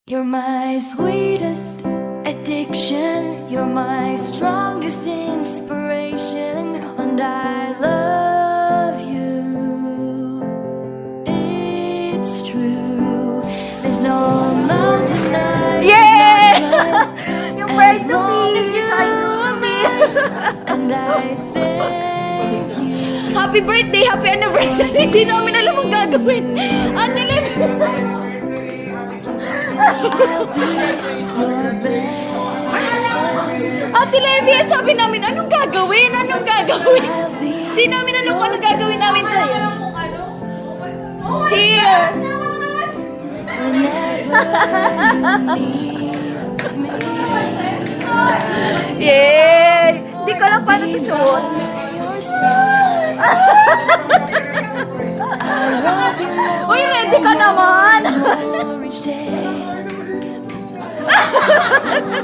You're my sweetest addiction. You're my strongest inspiration. And I love you. It's true. There's no mountain I cannot Yung climb as birthday long as you are me. And I thank you. Happy birthday, happy anniversary. Hindi namin alam ang gagawin. Ate Lev. I'll be your best. Ate Levi, sabi namin, anong gagawin? Anong gagawin? I'll be Hindi namin alam kung anong gagawin namin sa'yo. Here. whenever you need me. Yay! Hindi ko lang paano to suot. Your side. I love you more Uy, ready ka naman! more each day.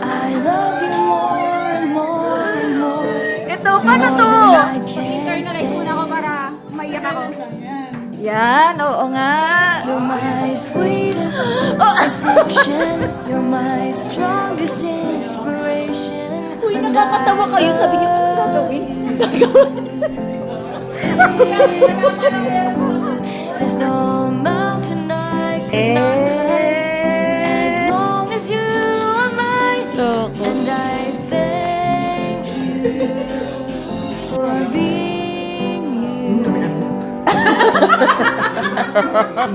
I love you more and more and more. Ito, paano to? I can't Internalize say. muna ako para maiyak ako. Yan, oo nga. You're my sweetest addiction. You're my strongest inspiration. Uy, And nakakatawa kayo. Sabi niyo, anong gagawin? it's true. There's no mountain I cannot climb as long as you are mine. And I thank you for being you.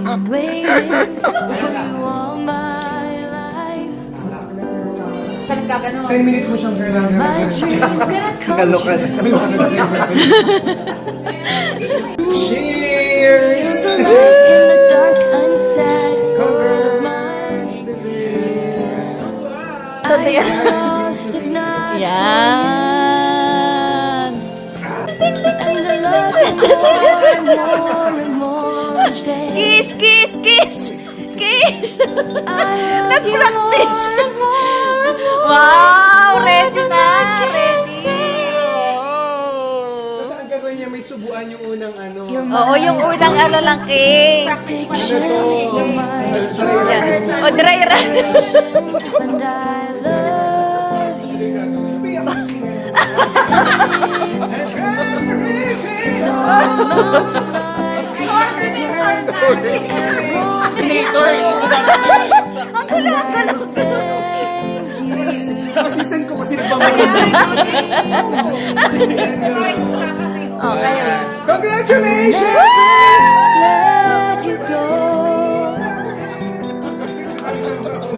Been waiting for you all my life. Ganun ka, ganun. 10 minutes mo siyang kailangan. My dream come Kalokan. Cheers! in the dark, unsaid world of mine. I'm lost if not Yan. and the love you more and more each day. Kiss, kiss, kiss! Kiss! I love you Nag-practice. more and more and more. Wow! Ready than na! I can Ready! say. Tapos ang gagawin niya, may subuan yung unang ano. You're Oo, yung unang ano lang, King. addiction. You're my Yan. O, dry run. and I love you. It's true. There's no mountain I cannot climb as long as you Ang gulo. thank you. Assistant ko kasi nagpamahal. Oh, kayo. Congratulations! Let you go.